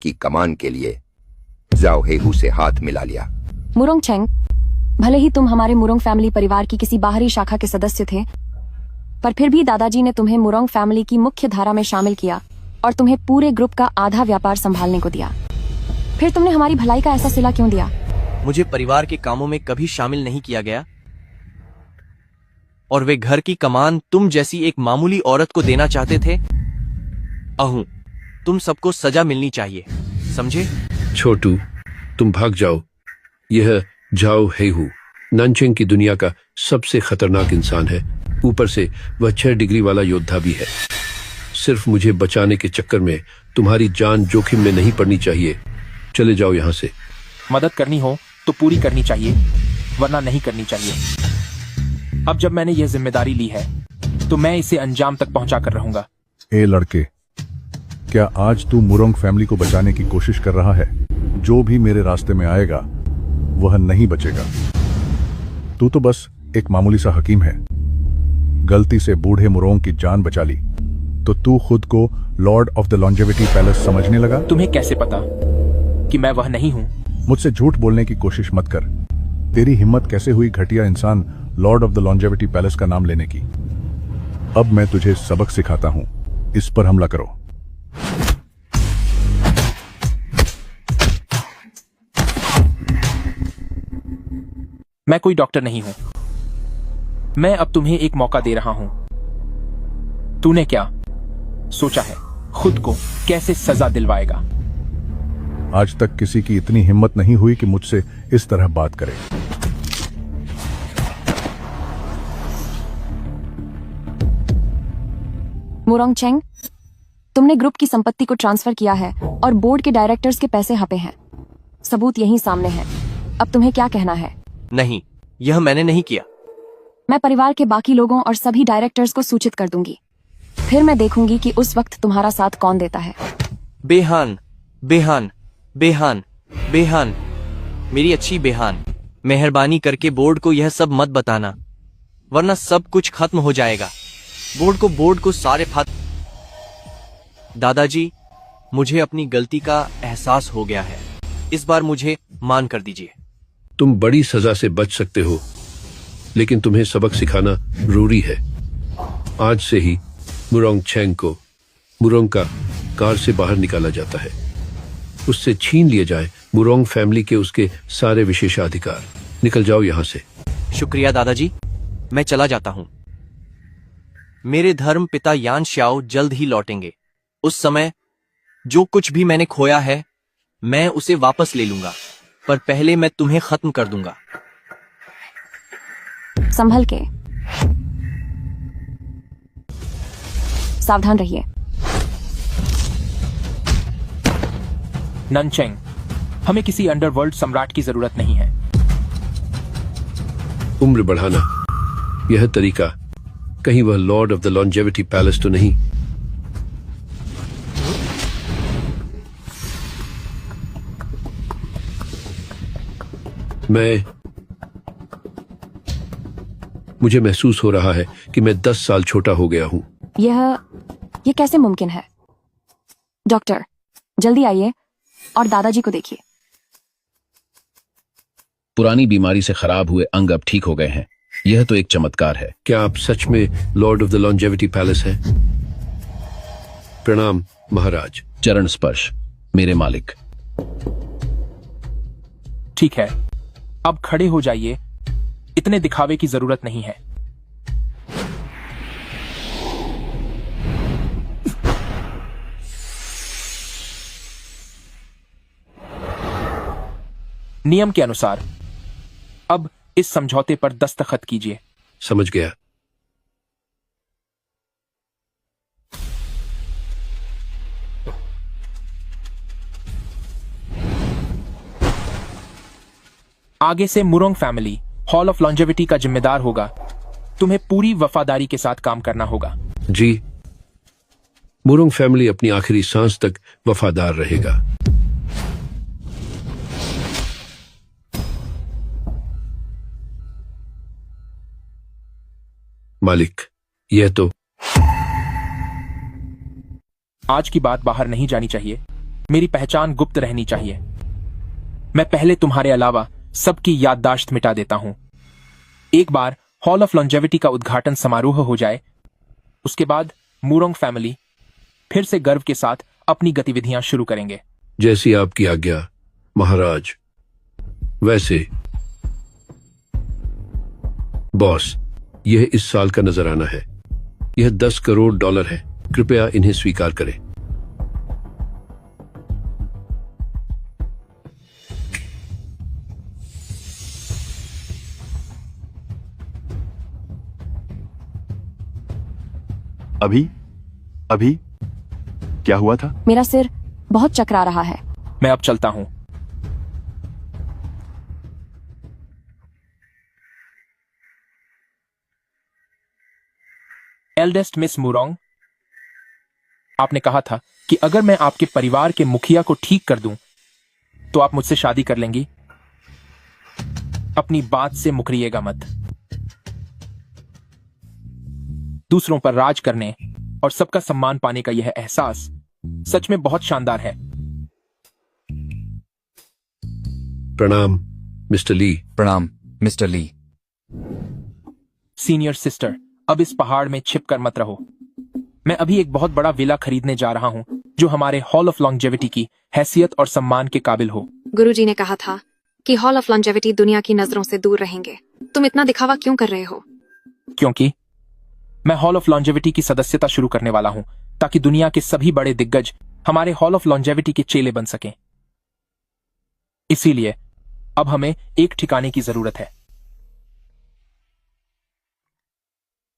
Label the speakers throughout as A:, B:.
A: की कमान के लिए जाओ हेहू से हाथ मिला लिया।
B: मुरोंग चेंग, भले ही तुम हमारे मुरोंग फैमिली परिवार की किसी बाहरी शाखा के सदस्य थे, पर फिर भी दादाजी ने तुम्हें मुरोंग फैमिली की मुख्य धारा में शामिल किया और तुम्हें पूरे ग्रुप का आधा व्यापार संभालने को दिया। फिर तुमने हमारी भलाई का ऐसा सिला क्यों दिया?
C: मुझे परिवार के कामों में कभी शामिल नहीं किया गया और वे घर की कमान तुम जैसी एक मामूली औरत को देना चाहते थे। अहू, तुम सबको सजा मिलनी चाहिए, समझे?
D: छोटू, तुम भाग जाओ। यह जाओ हेहू नानचेंग की दुनिया का सबसे खतरनाक इंसान है। ऊपर से वह 6 डिग्री वाला योद्धा भी है। सिर्फ मुझे बचाने के चक्कर में तुम्हारी जान जोखिम में नहीं पड़नी चाहिए। चले जाओ यहाँ से।
E: मदद करनी हो तो पूरी करनी चाहिए, वरना नहीं करनी चाहिए। अब जब मैंने यह जिम्मेदारी ली है तो मैं इसे अंजाम तक पहुंचा कर रहूंगा।
F: ए लड़के, क्या आज तू मुरोंग फैमिली को बचाने की कोशिश कर रहा है? जो भी मेरे रास्ते में आएगा वह नहीं बचेगा। तू तो बस एक मामूली सा हकीम है। गलती से बूढ़े मुरोंग की जान बचा ली तो तू खुद को Lord of the longevity palace समझने लगा।
E: तुम्हें कैसे पता कि मैं वह नहीं हूं?
F: मुझसे झूठ बोलने की कोशिश मत कर। तेरी हिम्मत कैसे हुई घटिया इंसान Lord of the longevity palace का नाम लेने की? अब मैं तुझे सबक सिखाता हूं, इस पर हमला करो।
E: मैं कोई डॉक्टर नहीं हूं। मैं अब तुम्हें एक मौका दे रहा हूं। तूने क्या सोचा है खुद को कैसे सजा दिलवाएगा?
F: आज तक किसी की इतनी हिम्मत नहीं हुई कि मुझसे इस तरह बात करे।
B: मुरोंग चेंग, तुमने ग्रुप की संपत्ति को ट्रांसफर किया है और बोर्ड के डायरेक्टर्स के पैसे हपे हैं। सबूत यहीं सामने है। अब तुम्हें क्या कहना है?
C: नहीं, यह मैंने नहीं किया।
B: मैं परिवार के बाकी लोगों और सभी डायरेक्टर्स को सूचित कर दूंगी। फिर मैं देखूंगी कि उस वक्त तुम्हारा साथ कौन देता है।
C: बेहान, बेहान, बेहान, बेहान, मेरी अच्छी बेहान, मेहरबानी करके बोर्ड को यह सब मत बताना, वरना सब कुछ खत्म हो जाएगा। बोर्ड को सारे फात। दादाजी, मुझे अपनी गलती का एहसास हो गया है। इस बार मुझे मान कर दीजिए।
D: तुम बड़ी सजा से बच सकते हो, लेकिन तुम्हें सबक सिखाना जरूरी है। आज से ही मुरोंग चेंग को मुरोंग का कार से बाहर निकाला जाता है। उससे छीन लिए जाए मुरोंग फैमिली के उसके सारे विशेषाधिकार। निकल जाओ यहाँ से।
C: शुक्रिया दादाजी, मैं चला जाता हूँ। मेरे धर्म पिता यान श्याओ जल्द ही लौटेंगे। उस समय जो कुछ भी मैंने खोया है मैं उसे वापस ले लूंगा, पर पहले मैं तुम्हें खत्म कर दूंगा।
B: संभल के, सावधान रहिए।
E: ननचेंग, हमें किसी अंडरवर्ल्ड सम्राट की जरूरत नहीं है।
D: उम्र बढ़ाना, यह तरीका, कहीं वह Lord of the longevity palace तो नहीं? मुझे महसूस हो रहा है कि मैं 10 साल छोटा हो गया हूं।
B: यह कैसे मुमकिन है? डॉक्टर, जल्दी आइए और दादाजी को देखिए।
G: पुरानी बीमारी से खराब हुए अंग अब ठीक हो गए हैं। यह तो एक चमत्कार है।
D: क्या आप सच में Lord of the longevity palace हैं? प्रणाम महाराज।
G: चरण स्पर्श मेरे मालिक।
E: ठीक है, अब खड़े हो जाइए। इतने दिखावे की जरूरत नहीं है। नियम के अनुसार अब इस समझौते पर दस्तखत कीजिए।
D: समझ गया।
E: आगे से मुरोंग फैमिली हॉल ऑफ लॉन्जेविटी का जिम्मेदार होगा। तुम्हें पूरी वफादारी के साथ काम करना होगा।
D: जी, मुरोंग फैमिली अपनी आखिरी सांस तक वफादार रहेगा। मालिक, यह तो
E: आज की बात बाहर नहीं जानी चाहिए। मेरी पहचान गुप्त रहनी चाहिए। मैं पहले तुम्हारे अलावा सबकी याददाश्त मिटा देता हूं। एक बार हॉल ऑफ लॉन्जेविटी का उद्घाटन समारोह हो जाए, उसके बाद मुरोंग फैमिली फिर से गर्व के साथ अपनी गतिविधियां शुरू करेंगे।
D: जैसी आपकी आज्ञा महाराज। वैसे बॉस, यह इस साल का नजराना है। यह 10 करोड़ डॉलर है। कृपया इन्हें स्वीकार करें।
H: अभी क्या हुआ था?
B: मेरा सिर बहुत चकरा रहा है।
E: मैं अब चलता हूं। एल्डेस्ट मिस मुरोंग, आपने कहा था कि अगर मैं आपके परिवार के मुखिया को ठीक कर दूं तो आप मुझसे शादी कर लेंगी। अपनी बात से मुकरिएगा मत। दूसरों पर राज करने और सबका सम्मान पाने का यह एहसास सच में बहुत शानदार है।
D: प्रणाम मिस्टर ली।
I: प्रणाम मिस्टर ली।
E: सीनियर सिस्टर, अब इस पहाड़ में छिपकर मत रहो। मैं अभी एक बहुत बड़ा विला खरीदने जा रहा हूं जो हमारे हॉल ऑफ लॉन्जेविटी की हैसियत और सम्मान के काबिल हो।
J: गुरुजी ने कहा था कि हॉल ऑफ लॉन्जेविटी दुनिया की नजरों से दूर रहेंगे। तुम इतना दिखावा क्यों कर रहे हो?
E: क्योंकि मैं हॉल ऑफ लॉन्जेविटी की सदस्यता शुरू करने वाला हूं ताकि दुनिया के सभी बड़े दिग्गज हमारे हॉल ऑफ लॉन्जेविटी के चेले बन सकें। इसीलिए अब हमें एक ठिकाने की जरूरत है।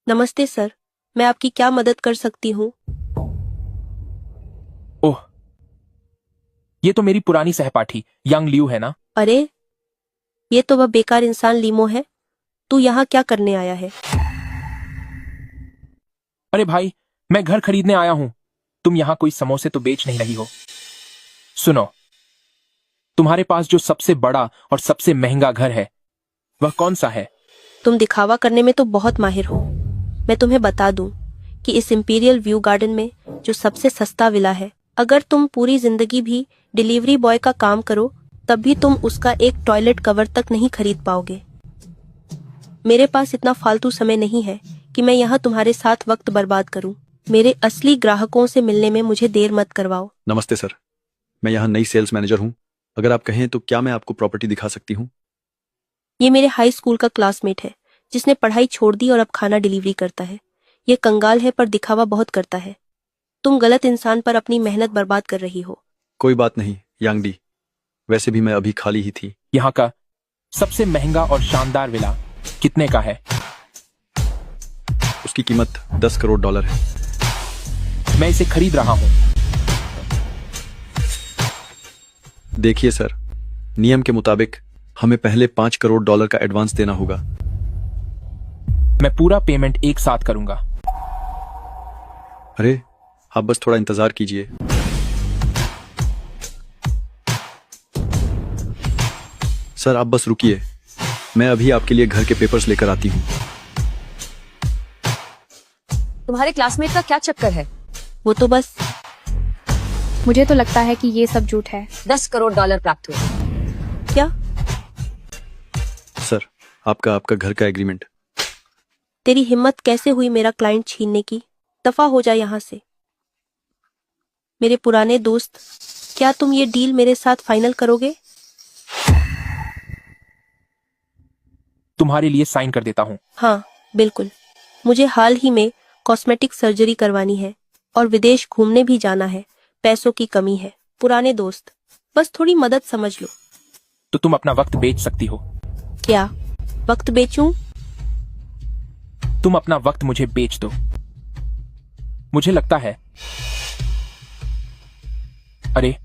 K: नमस्ते सर, मैं आपकी क्या मदद कर सकती हूँ?
E: ओह, ये तो मेरी पुरानी सहपाठी यांग लियू है ना?
K: अरे, ये तो वह बेकार इंसान लीमो है। तू यहाँ क्या करने आया है?
E: अरे भाई, मैं घर खरीदने आया हूं। तुम यहाँ कोई समोसे तो बेच नहीं रही हो? सुनो, तुम्हारे पास जो सबसे बड़ा और सबसे महंगा घर है वह कौन सा है?
K: तुम दिखावा करने में तो बहुत माहिर हो। मैं तुम्हें बता दूं कि इस इंपीरियल व्यू गार्डन में जो सबसे सस्ता विला है, अगर तुम पूरी जिंदगी भी डिलीवरी बॉय का काम करो तब भी तुम उसका एक टॉयलेट कवर तक नहीं खरीद पाओगे। मेरे पास इतना फालतू समय नहीं है कि मैं यहाँ तुम्हारे साथ वक्त बर्बाद करूं। मेरे असली ग्राहकों से मिलने में मुझे देर मत करवाओ।
H: नमस्ते सर, मैं यहाँ नई सेल्स मैनेजर हूँ। अगर आप कहें तो क्या मैं आपको प्रॉपर्टी दिखा सकती हूँ?
K: ये मेरे हाई स्कूल का क्लासमेट है जिसने पढ़ाई छोड़ दी और अब खाना डिलीवरी करता है। ये कंगाल है पर दिखावा बहुत करता है। तुम गलत इंसान पर अपनी मेहनत बर्बाद कर रही हो।
H: कोई बात नहीं यांग डी, वैसे भी मैं अभी खाली ही थी।
E: यहाँ का सबसे महंगा और शानदार विला कितने का है?
H: उसकी कीमत 10 करोड़ डॉलर है।
E: मैं इसे खरीद रहा हूं।
H: देखिए सर, नियम के मुताबिक हमें पहले 5 करोड़ डॉलर का एडवांस देना होगा।
E: मैं पूरा पेमेंट एक साथ करूंगा।
H: अरे, आप बस थोड़ा इंतजार कीजिए। सर आप बस रुकिए, मैं अभी आपके लिए घर के पेपर्स लेकर आती हूँ।
B: तुम्हारे क्लासमेट का क्या चक्कर है?
K: वो तो बस
J: मुझे तो लगता है कि ये सब झूठ है।
B: 10 करोड़ डॉलर प्राप्त हुए।
K: क्या?
H: सर आपका घर का एग्रीमेंट।
K: तेरी हिम्मत कैसे हुई मेरा क्लाइंट छीनने की? दफा हो जा यहाँ से। मेरे पुराने दोस्त, क्या तुम ये डील मेरे साथ फाइनल करोगे?
E: तुम्हारे लिए साइन कर देता हूँ।
K: हाँ बिल्कुल। मुझे हाल ही में कॉस्मेटिक सर्जरी करवानी है और विदेश घूमने भी जाना है। पैसों की कमी है। पुराने दोस्त, बस थोड़ी मदद समझ लो।
E: तो तुम अपना वक्त बेच सकती हो।
K: क्या वक्त बेचूं?
E: तुम अपना वक्त मुझे बेच दो। मुझे लगता है, अरे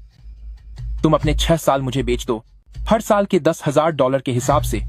E: तुम अपने 6 साल मुझे बेच दो। हर साल के $10,000 के हिसाब से